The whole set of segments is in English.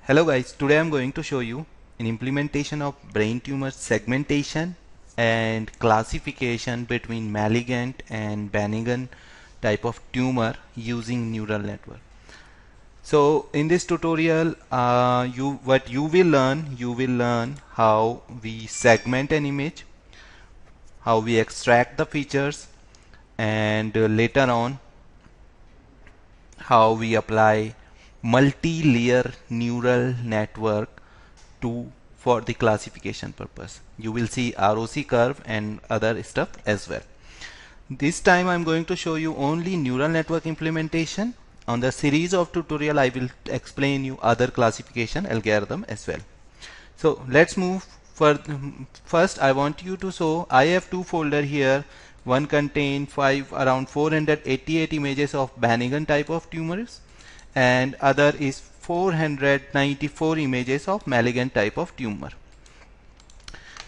Hello guys, today I'm going to show you an implementation of brain tumor segmentation and classification between malignant and benign type of tumor using neural network. So in this tutorial, you will learn how we segment an image, how we extract the features, and later on how we apply multi-layer neural network to for the classification purpose. You will see ROC curve and other stuff as well. This time I'm going to show you only neural network implementation. On the series of tutorial I will explain you other classification algorithm as well. So let's move for first. I want you to show I have two folder here. One contain around 488 images of benign type of tumors and other is 494 images of malignant type of tumor.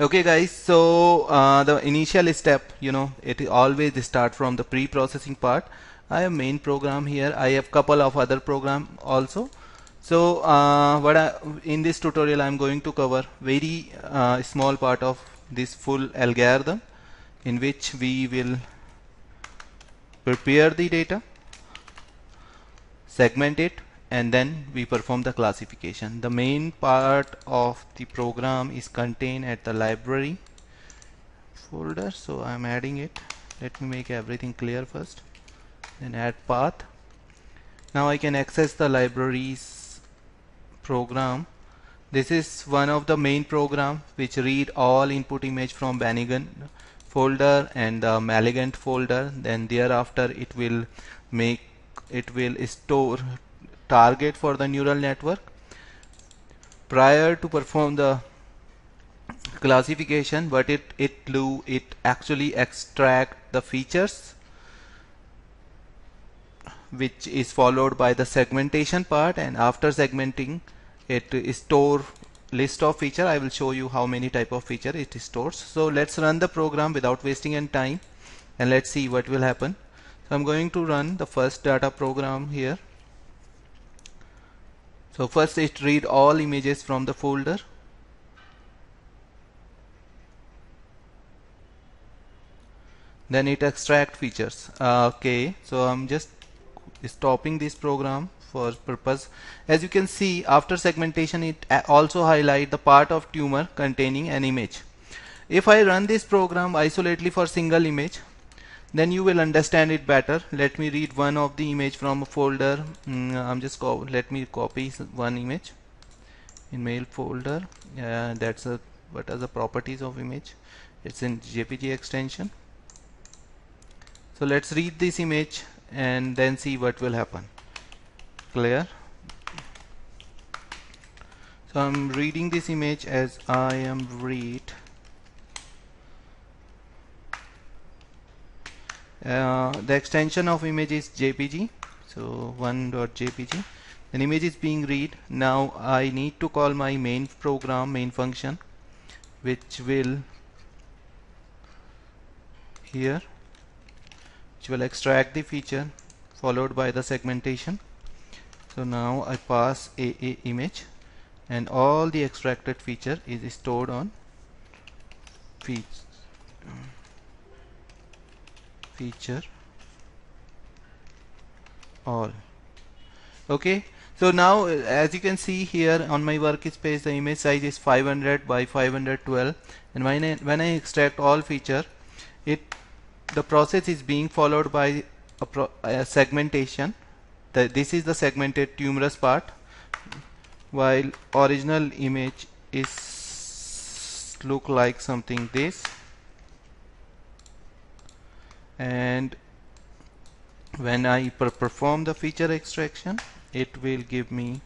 Okay guys, so the initial step, it always start from the pre-processing part. I have main program here. I have couple of other program also. So in this tutorial I'm going to cover very small part of this full algorithm in which we will prepare the data, segment it, and then we perform the classification. The main part of the program is contained at the library folder, so I'm adding it. Let me make everything clear first, then add path. Now I can access the libraries program. This is one of the main program which read all input image from benign folder and the malignant folder. Then thereafter it will store target for the neural network. Prior to perform the classification, but it actually extract the features, which is followed by the segmentation part, and after segmenting it store list of feature. I will show you how many type of feature it stores. So let's run the program without wasting any time and let's see what will happen. So I'm going to run the first data program here. So first it read all images from the folder. Then it extract features. Okay, so I'm just stopping this program for purpose. As you can see, after segmentation it also highlight the part of tumor containing an image. If I run this program isolately for single image, then you will understand it better. Let me read one of the image from a folder. Let me copy one image in mail folder. What are the properties of image? It's in JPG extension. So let's read this image and then see what will happen. Clear? So I'm reading this image as I am read. The extension of image is JPG, so 1.jpg. An image is being read. Now I need to call my main program, main function, which will extract the feature followed by the segmentation. So now I pass a image and all the extracted feature is stored on feature all. Okay, so now as you can see here on my workspace, the image size is 500 by 512, and when I extract all feature, the process is being followed by a segmentation. This is the segmented tumorous part, while original image is look like something this, and when I perform the feature extraction, it will give me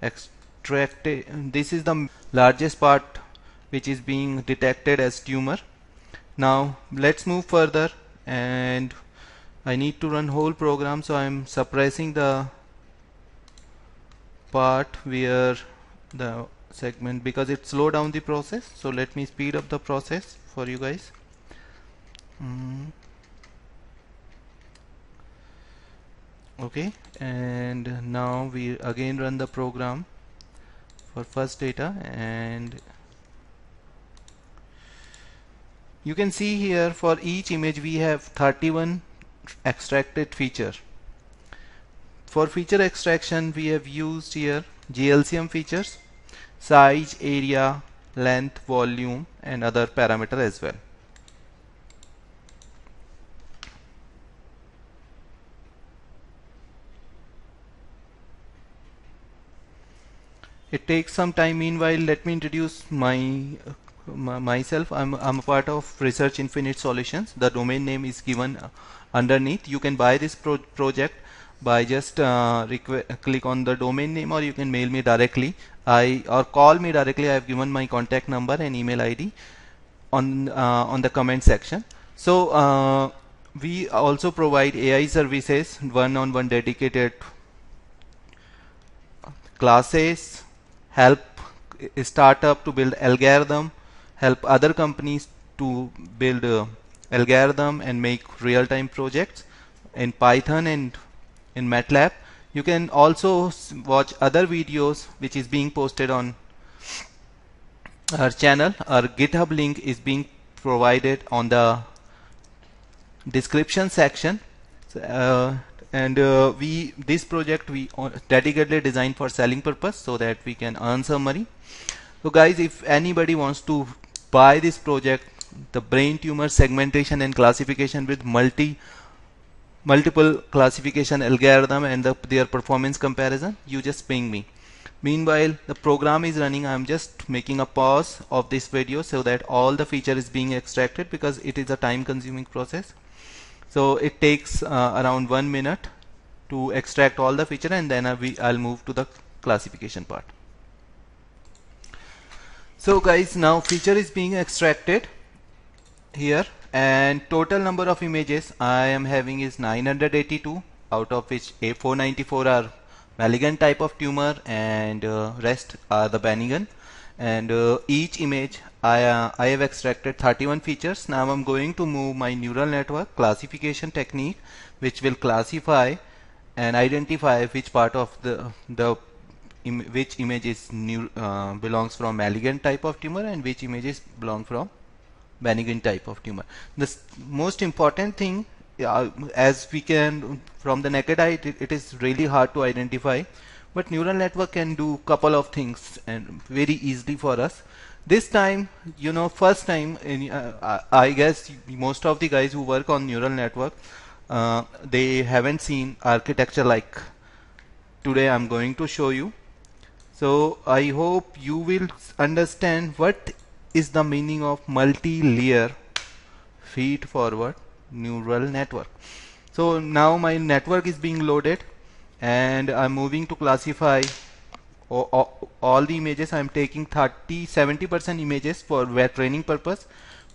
extracted. This is the largest part which is being detected as tumor. Now let's move further, and I need to run whole program, so I'm suppressing the part where the segment, because it slow down the process. So let me speed up the process for you guys. Okay, and now we again run the program. for first data, and you can see here for each image we have 31 extracted feature. For feature extraction we have used here GLCM features, size, area, length, volume, and other parameter as well. It takes some time. Meanwhile, let me introduce myself. I'm a part of Research Infinite Solutions. The domain name is given underneath. You can buy this project by just click on the domain name, or you can mail me directly. Or call me directly. I have given my contact number and email ID on the comment section. So we also provide AI services, one-on-one dedicated classes, help startup to build algorithm, help other companies to build algorithm and make real-time projects in Python and in MATLAB. You can also watch other videos which is being posted on our channel. Our GitHub link is being provided on the description section. This project we dedicatedly designed for selling purpose so that we can earn some money. So guys, if anybody wants to buy this project, the brain tumor segmentation and classification with multiple classification algorithm and their performance comparison, you just ping me. Meanwhile, the program is running. I'm just making a pause of this video so that all the feature is being extracted, because it is a time consuming process. So it takes around 1 minute to extract all the feature, and then I'll move to the classification part. So guys, now feature is being extracted here, and total number of images I am having is 982, out of which 494 are malignant type of tumor, and rest are the benign. And each image I have extracted 31 features. Now I'm going to move my neural network classification technique, which will classify and identify which part of which image is belongs from malignant type of tumor and which images belong from benign type of tumor. The most important thing, as we can from the naked eye, it is really hard to identify, but neural network can do couple of things and very easily for us. This time, first time I guess most of the guys who work on neural network, they haven't seen architecture like today I'm going to show you. So I hope you will understand what is the meaning of multi-layer feed forward neural network. So now my network is being loaded, and I'm moving to classify all the images. I'm taking 70% images for training purpose,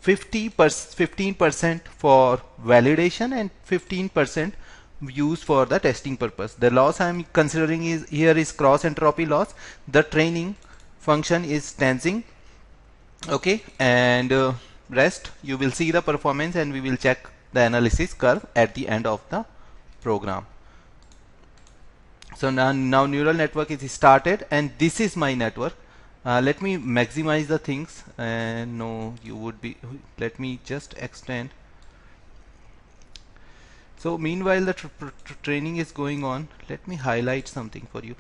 15% for validation, and 15% used for the testing purpose. The loss I'm considering is cross entropy loss. The training function is tensing, okay, and rest you will see the performance, and we will check the analysis curve at the end of the program. So now neural network is started, and this is my network. Let me maximize the things. Let me just extend. So meanwhile the training is going on, let me highlight something for you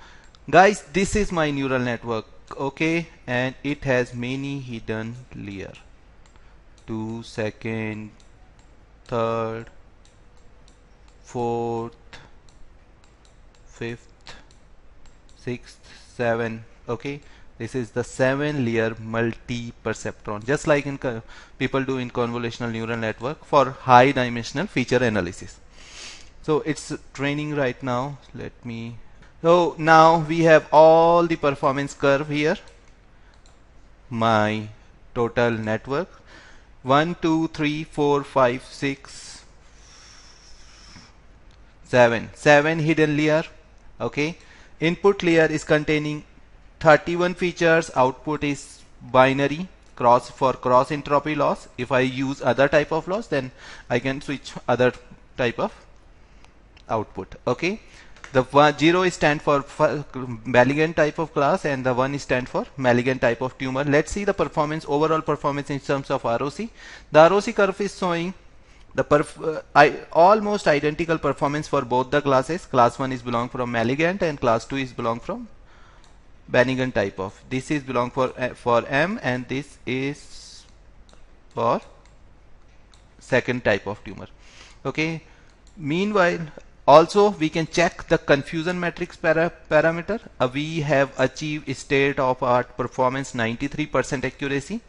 guys. This is my neural network, okay, and it has many hidden layer. 2, second, third, fourth, fifth, sixth, 7. Okay, this is the 7-layer multi-perceptron, just like people do in convolutional neural network for high dimensional feature analysis. So it's training right now. So now we have all the performance curve here. My total network, 1, 2, 3, 4, 5, 6, 7 hidden layer. Okay, input layer is containing 31 features. Output is binary for cross entropy loss. If I use other type of loss, then I can switch other type of output. Okay, The 0 is stand for malignant type of class and the 1 is stand for malignant type of tumor. Let's see the performance, overall performance in terms of ROC. The ROC curve is showing the almost identical performance for both the classes. Class 1 is belong from malignant and class 2 is belong from benign type of. This is belong for M and this is for second type of tumor. Okay. Meanwhile, also we can check the confusion matrix parameter. We have achieved state of art performance 93% accuracy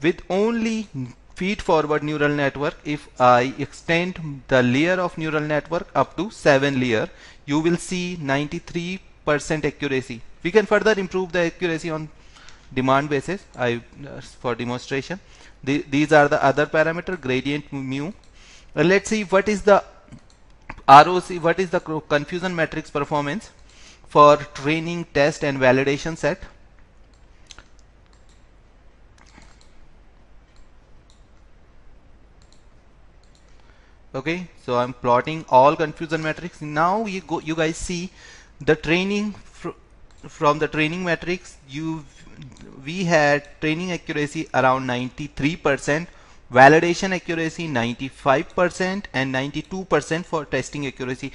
with only feed forward neural network. If I extend the layer of neural network up to 7 layer, you will see 93% accuracy. We can further improve the accuracy on demand basis. For demonstration, these are the other parameter, gradient, mu. Let's see what is the ROC, what is the confusion matrix performance for training, test and validation set. Okay, so I'm plotting all confusion matrix. Now you guys see the training from the training matrix. We had training accuracy around 93%, validation accuracy 95% and 92% for testing accuracy.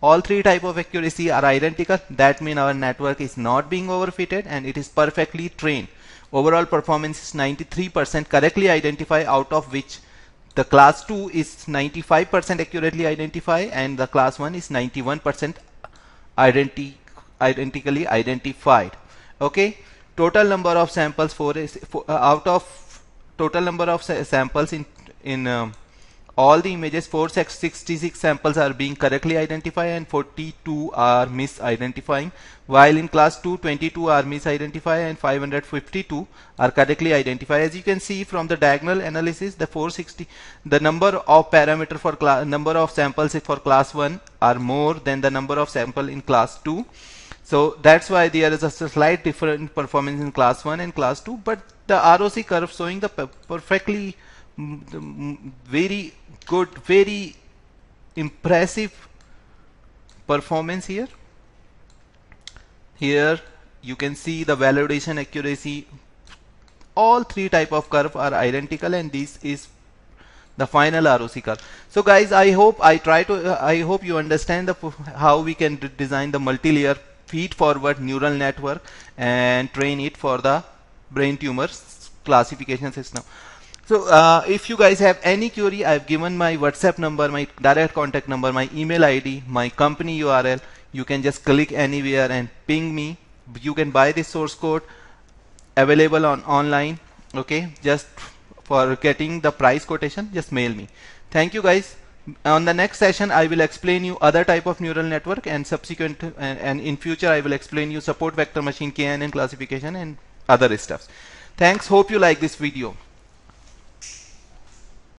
All three type of accuracy are identical. That means our network is not being overfitted and it is perfectly trained. Overall performance is 93% correctly identify, out of which the class 2 is 95% accurately identify and the class 1 is 91% identically identified. Okay, total number of samples out of total number of samples in all the images, 466 samples are being correctly identified and 42 are misidentifying, while in class 2 22 are misidentified and 552 are correctly identified. As you can see from the diagonal analysis, the 460, the number of parameter for number of samples for class 1 are more than the number of sample in class 2. So that's why there is a slight different performance in class 1 and class 2, but the ROC curve showing the perfectly very good, very impressive performance here. Here you can see the validation accuracy. All three type of curve are identical and this is the final ROC curve. So guys, I hope you understand how we can design the multi-layer feed forward neural network and train it for the brain tumors classification system. So if you guys have any query, I've given my WhatsApp number, my direct contact number, my email ID, my company URL. You can just click anywhere and ping me. You can buy this source code available online. Okay, just for getting the price quotation, just mail me. Thank you guys. On the next session, I will explain you other type of neural network and subsequent and in future I will explain you support vector machine, KNN classification and other stuff. Thanks. Hope you like this video.